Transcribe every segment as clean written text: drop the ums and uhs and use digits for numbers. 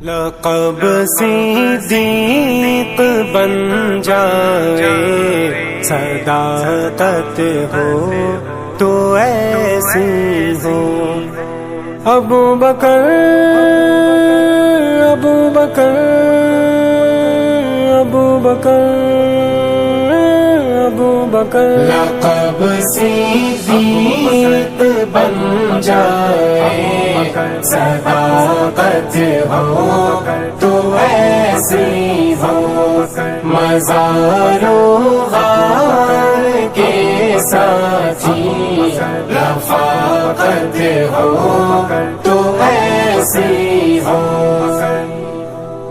لقب صدیق بن جائے، صداقت ہو تو ایسی ہو۔ ابو بکر ابو بکر ابو بکر ابو بکر، لقب صدیق بن جائے، صداقت ہو تو ایسی ہو۔ مزار و غار کے ساتھی، رفاقت ہو تو ایسی ہو۔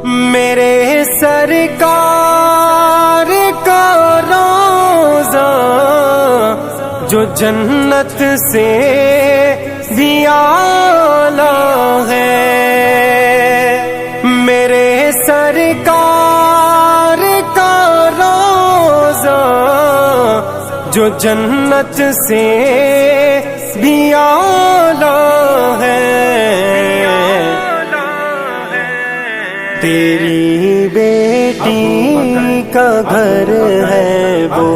میرے سرکار کا روضہ جو جنت سے بھی اعلیٰ ہے، میرے سرکار کا روضہ جو جنت سے بھی اعلیٰ ہے۔ تیری بیٹی کا گھر ہے وہ،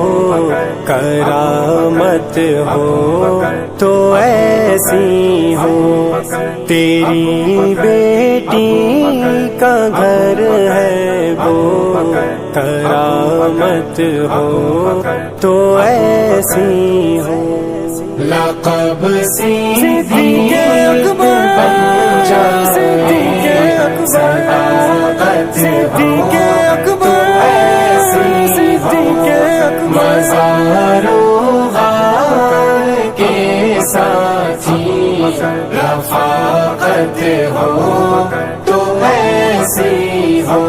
کرامت ہو تو ایسی ہو۔ تیری بیٹی کا گھر ہے وہ، کرامت ہو تو ایسی ہو۔ لقب صدیق اکبر بن جائے، صداقت ہو تو ایسی ہو۔ مزار و غار کے ساتھی، رفاقت ہو تو ایسی ہو۔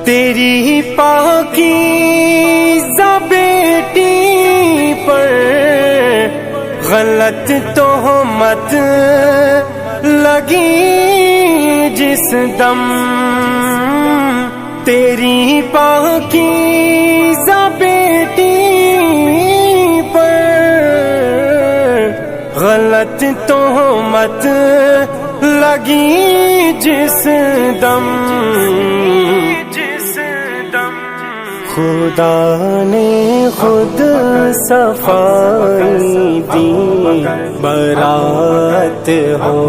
تیری پاکیزہ بیٹی پر غلط تہمت لگی جس دم، تیری پاکیزہ بیٹی پر غلط تہمت لگی جس دم، خدا نے خود صفائی دی، برات ہو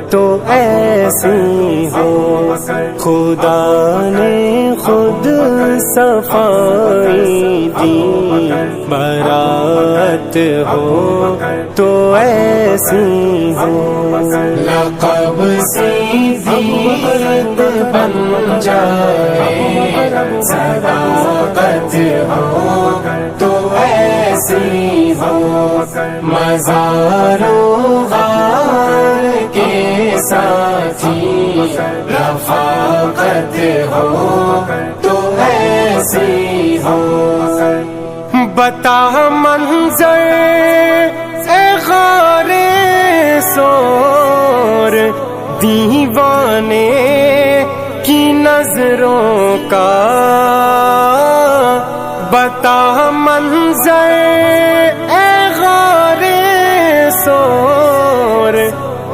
تو ایسی ہو۔ خدا نے خود صفائی دی، برات ہو تو ایسی ہو۔ لقب صدیق بن جائے، صداقت ہو تو ایسی ہو۔ مزار و غار کے ساتھی، رفاقت ہو تو ایسی ہو۔ بتا منظر اے غار سور، دیوانے کی نظروں کا، بتا منظر اے غار سور،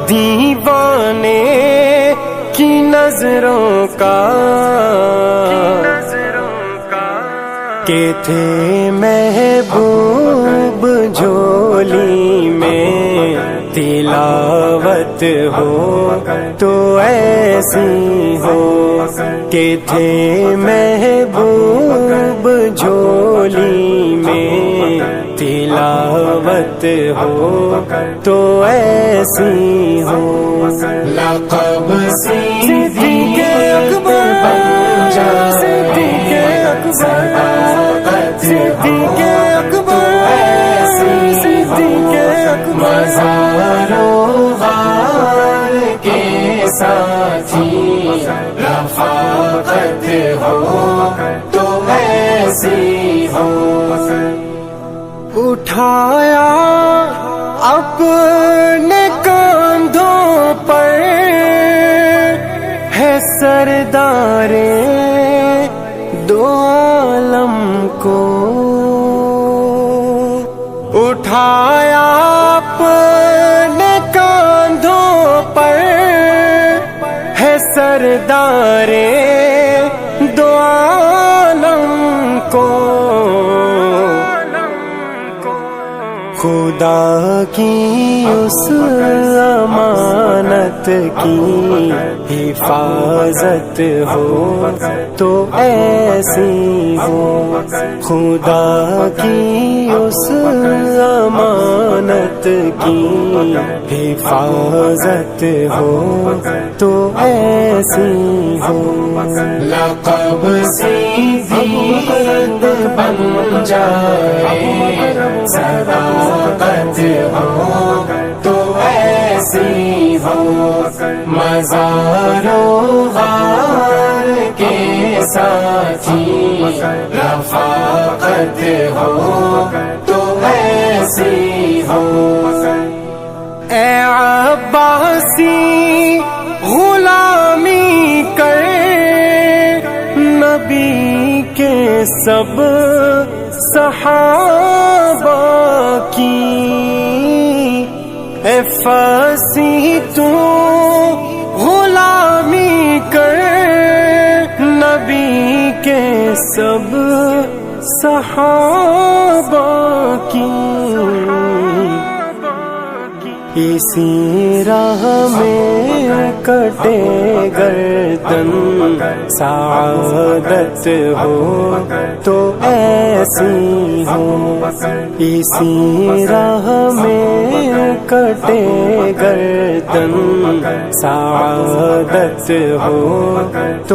دیوانے کی نظروں کا، کہ تھے محبوب جھولی میں، تلاوت ہو تو ایسی ہو۔ کہ تھے محبوب جھولی میں، تلاوت ہو تو ایسی ہو۔ لقب صدیق اکبر بن جائے، صداقت ہو تو ایسی ہو۔ مزار و غار کے ساتھی، رفاقت ہو تو ایسی ہو۔ اٹھایا اپنے کاندھوں پر ہے سردار دو عالم کو، اٹھایا اپنے کاندھوں پر ہے سر خدا کی اس امانت کی حفاظت ہو تو ایسی ہو، خدا کی اس امانت کی حفاظت ہو تو ایسی ہو، لقب سیدھی بن جائے، صداقت ہو تو ایسی ہو، مزار و غار کے ساتھی رفاقت ہو تو ایسی ہو، اے عباسی غلامی کر نبی کے سب صحابہ کی، اے فاسی تو غلامی کر نبی کے سب صحابہ کی، اسی راہ میں کٹے گردن سعادت ہو تو ایسی ہو، اسی راہ میں کٹے گردن سعادت ہو تو